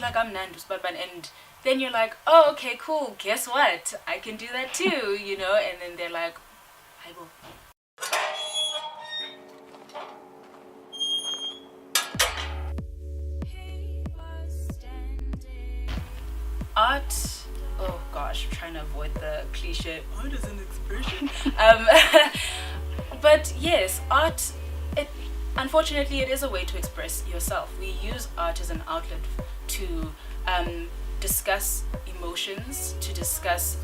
like I'm Nandus, and then you're like, oh, okay, cool. Guess what? I can do that too, you know. And then they're like, Aibo. Art. Oh gosh, I'm trying to avoid the cliche. Art is an expression. But yes, art. Unfortunately, it is a way to express yourself. We use art as an outlet to discuss emotions, to discuss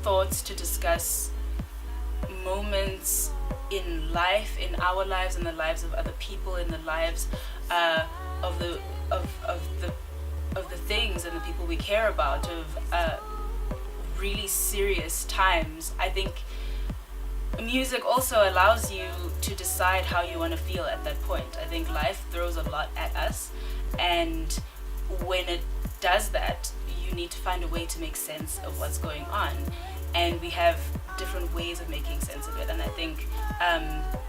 thoughts, to discuss moments in life, in our lives, in the lives of other people, in the lives of the things and the people we care about, of really serious times. I think music also allows you to decide how you want to feel at that point. I think life throws a lot at us, and when it does that, you need to find a way to make sense of what's going on, and we have different ways of making sense of it. And I think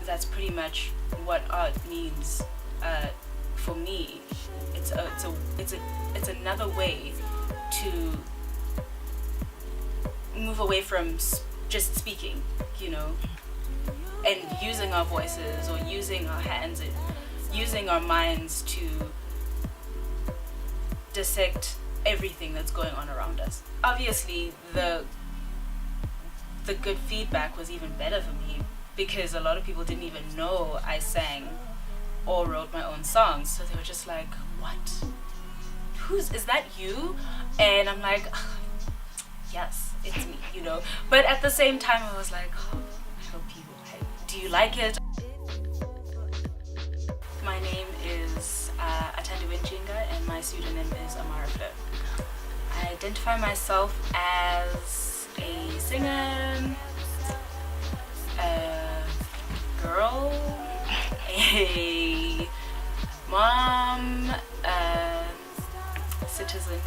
that's pretty much what art means for me. It's another way to move away from just speaking, you know, and using our voices or using our hands and using our minds to dissect everything that's going on around us. Obviously, the good feedback was even better for me, because a lot of people didn't even know I sang or wrote my own songs, so they were just like, what? Is that you? And I'm like, yes, it's me, you know. But at the same time, I was like, oh, I hope do you like it? My name is Atandi Winchinga, and my pseudonym is Amara Fleur. I identify myself as a singer, a girl, a mom, a citizen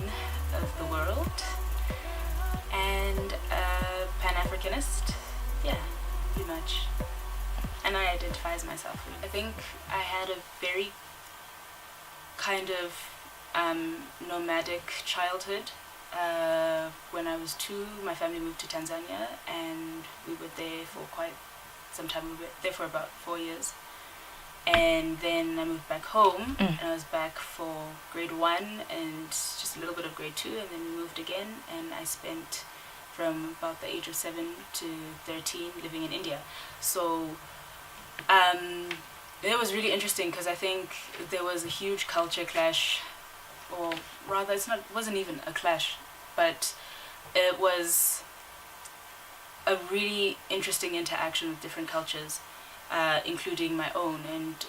of the world, and a Pan-Africanist. Yeah, pretty much. And I identify as myself. I think I had a very kind of nomadic childhood. When I was 2, my family moved to Tanzania, and we were there for quite some time. We were there for about 4 years. And then I moved back home, and I was back for grade 1 and just a little bit of grade 2, and then we moved again, and I spent from about the age of 7 to 13 living in India. So it was really interesting, because I think there was a huge culture clash, or rather it wasn't even a clash, but it was a really interesting interaction with different cultures, including my own, and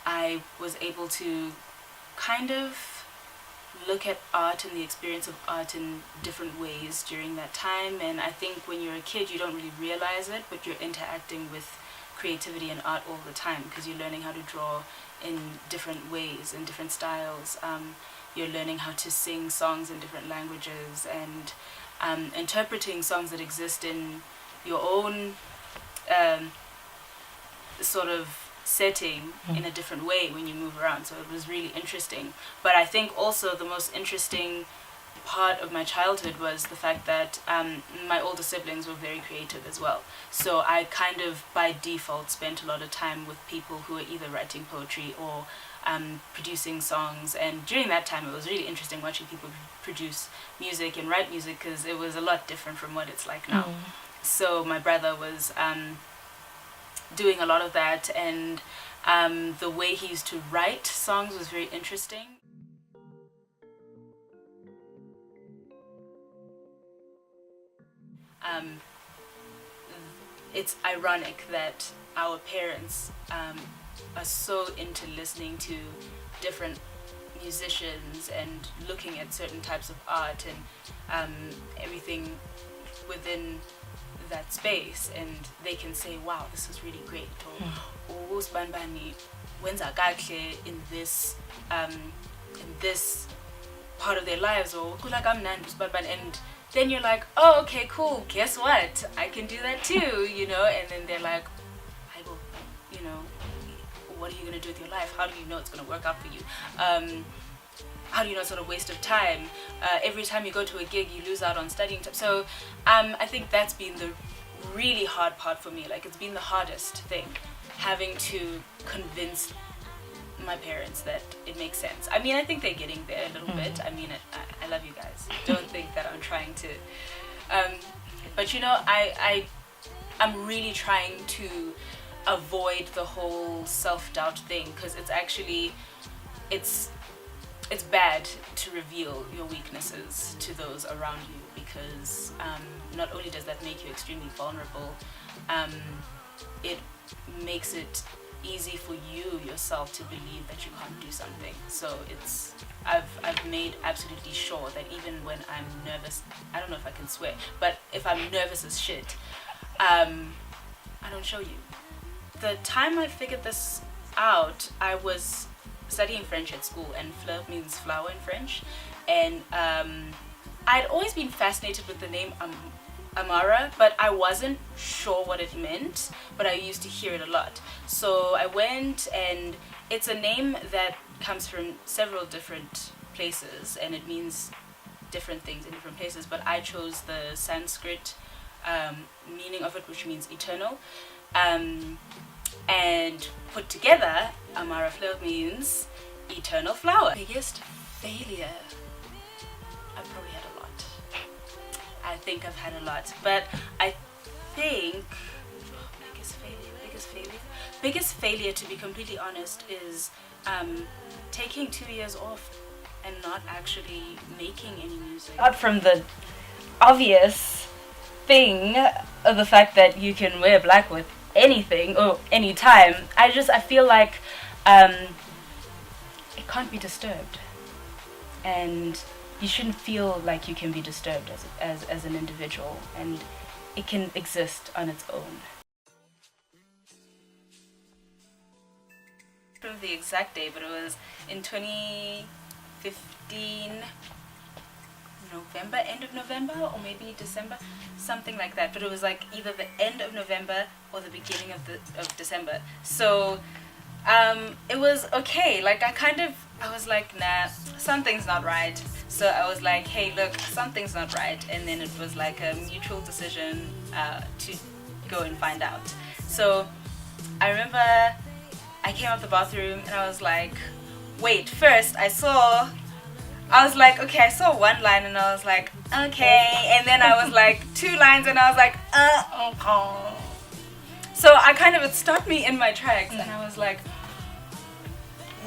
I was able to kind of look at art and the experience of art in different ways during that time. And I think when you're a kid, you don't really realize it, but you're interacting with creativity and art all the time, because you're learning how to draw in different ways, in different styles. You're learning how to sing songs in different languages, and interpreting songs that exist in your own sort of setting in a different way when you move around. So it was really interesting. But I think also the most interesting part of my childhood was the fact that my older siblings were very creative as well. So I kind of by default spent a lot of time with people who were either writing poetry or producing songs. And during that time, it was really interesting watching people produce music and write music, because it was a lot different from what it's like now. So my brother was doing a lot of that, and the way he used to write songs was very interesting. It's ironic that our parents are so into listening to different musicians and looking at certain types of art and everything within that space, and they can say, wow, this is really great, or Sbanbani wenza kahle in this part of their lives, or and then you're like, oh, okay, cool, guess what, I can do that too, you know. And then they're like, you know, what are you going to do with your life? How do you know it's going to work out for you? how do you know it's not a waste of time? Every time you go to a gig, you lose out on studying time. So I think that's been the really hard part for me. Like, it's been the hardest thing, having to convince my parents that it makes sense. I mean, I think they're getting there a little bit. I mean, I love you guys. Don't think that I'm trying to. But you know, I'm really trying to avoid the whole self-doubt thing, because it's actually it's bad to reveal your weaknesses to those around you, because not only does that make you extremely vulnerable, it makes it easy for you yourself to believe that you can't do something. So I've made absolutely sure that even when I'm nervous, I don't know if I can swear, but if I'm nervous as shit, I don't show you. The time I figured this out, I was studying French at school, and fleur means flower in French, and I'd always been fascinated with the name Amara, but I wasn't sure what it meant, but I used to hear it a lot. So I went, and it's a name that comes from several different places, and it means different things in different places, but I chose the Sanskrit meaning of it, which means eternal, and put together, Amara Fleur means eternal flower. Biggest failure, I've probably had a lot. I think I've had a lot, but I think biggest failure, to be completely honest, is taking 2 years off and not actually making any music. Apart from the obvious thing of the fact that you can wear black with anything or any time, I feel like it can't be disturbed, and you shouldn't feel like you can be disturbed as an individual, and it can exist on its own. I don't know the exact day, but it was in 2015 November, end of November, or maybe December, something like that. But it was like either the end of November or the beginning of December. So it was okay. Like I was like, nah, something's not right. So I was like, hey, look, something's not right. And then it was like a mutual decision to go and find out. So I remember I came out the bathroom and I was like, wait, first I was like, okay, I saw one line and I was like, okay. And then I was like, 2 lines and I was like, okay. So it stopped me in my tracks, and I was like,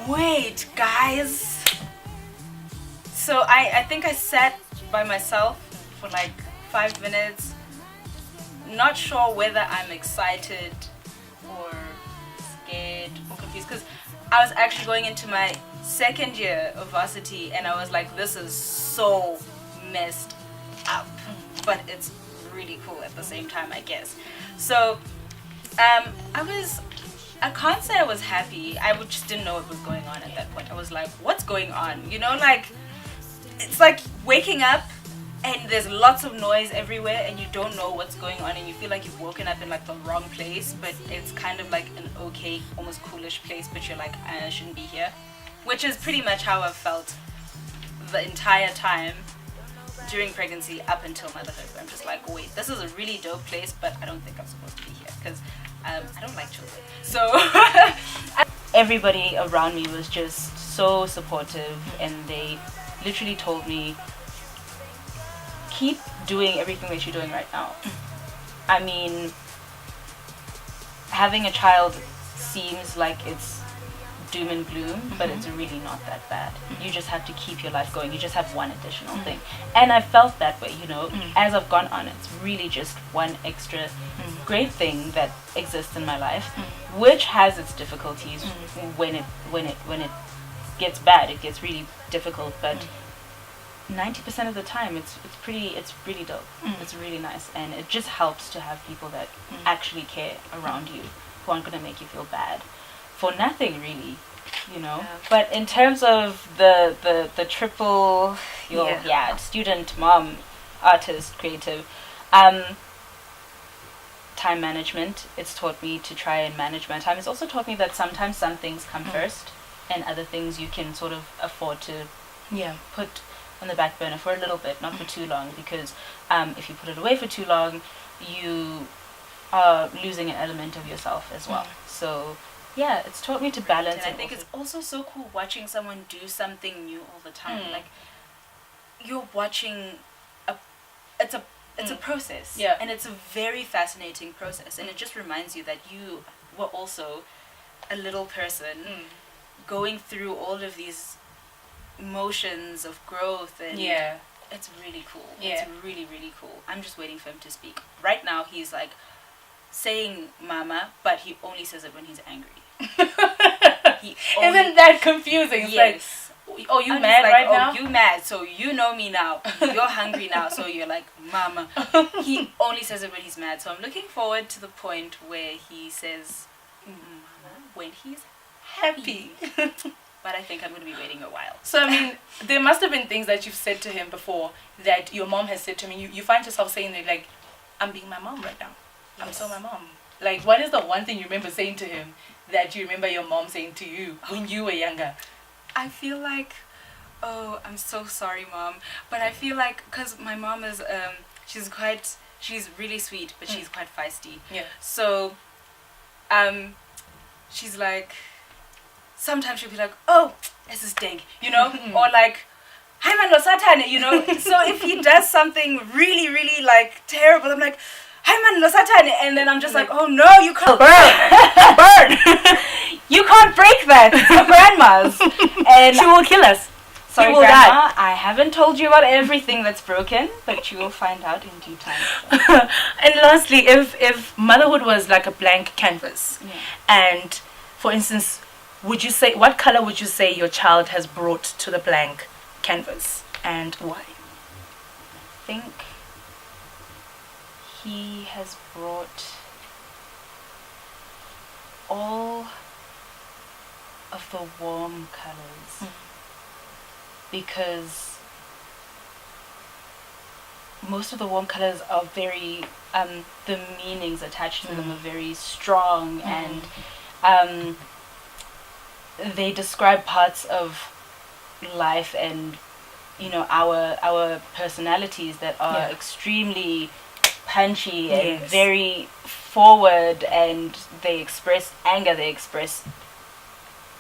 wait, guys. So I think I sat by myself for like 5 minutes, not sure whether I'm excited or scared or confused, because I was actually going into my 2nd year of varsity, and I was like, this is so messed up, but it's really cool at the same time, I guess. So I can't say I was happy. I just didn't know what was going on at that point. I was like, what's going on? You know, like, it's like waking up and there's lots of noise everywhere and you don't know what's going on, and you feel like you've woken up in like the wrong place, but it's kind of like an okay, almost coolish place, but you're like, I shouldn't be here. Which is pretty much how I've felt the entire time during pregnancy up until motherhood. I'm just like, wait, this is a really dope place, but I don't think I'm supposed to be here, because I don't like children. So everybody around me was just so supportive, and they literally told me, keep doing everything that you're doing right now. I mean, having a child seems like it's doom and gloom, but it's really not that bad. You just have to keep your life going. You just have one additional thing. And I felt that way, you know, as I've gone on. It's really just one extra great thing that exists in my life, which has its difficulties when it gets bad. It gets really difficult, but 90% of the time it's really dope. It's really nice, and it just helps to have people that actually care around you, who aren't going to make you feel bad for nothing, really, you know. Yeah. But in terms of the triple, student, mom, artist, creative, time management, it's taught me to try and manage my time. It's also taught me that sometimes some things come first, and other things you can sort of afford to put on the back burner for a little bit, not for too long, because if you put it away for too long, you are losing an element of yourself as well. So yeah, it's taught me to balance. And I think it's also so cool watching someone do something new all the time. Like, you're watching it's a process, and it's a very fascinating process, and it just reminds you that you were also a little person going through all of these motions of growth, and it's really cool. It's really, really cool. I'm just waiting for him to speak. Right now he's like saying mama, but he only says it when he's angry. Isn't that confusing? It's yes. Like, oh, you mad right now? Oh, you mad, so you know me now. You're hungry now, so you're like, mama. He only says it when he's mad. So I'm looking forward to the point where he says mama when he's happy. But I think I'm going to be waiting a while. So, I mean, there must have been things that you've said to him before that your mom has said to me. You find yourself saying that, like, I'm being my mom right now. I'm so my mom. Like, what is the one thing you remember saying to him that you remember your mom saying to you when you were younger? I feel like, oh, I'm so sorry, Mom. But I feel like, because my mom is, she's really sweet, but she's quite feisty. Yeah. So, she's like, sometimes she'll be like, oh, this is dig, you know? Or like, hi man, lo satane, you know? So if he does something really, really like terrible, I'm like, hi man, lo satane. And then I'm just like, oh no, you can't burn. You can't break that. It's your grandma's. And she will kill us. Sorry, Grandma, I haven't told you about everything that's broken, but you will find out in due time. And lastly, if motherhood was like a blank canvas, and for instance, what color would you say your child has brought to the blank canvas, and why? I think he has brought all of the warm colors, because most of the warm colors are very the meanings attached to them are very strong, and they describe parts of life and, you know, our personalities that are extremely punchy and very forward, and they express anger, they express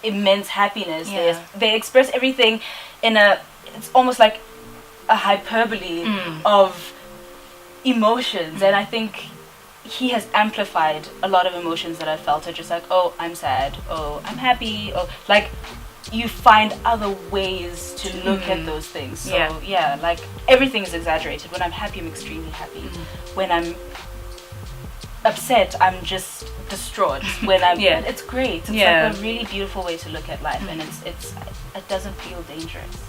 immense happiness, they express everything in it's almost like a hyperbole of emotions. And I think he has amplified a lot of emotions that I felt are just like, oh, I'm sad, oh, I'm happy, oh, like you find other ways to look at those things. So like everything is exaggerated. When I'm happy, I'm extremely happy. When I'm upset, I'm just distraught. When I'm it's great. It's like a really beautiful way to look at life, and it doesn't feel dangerous.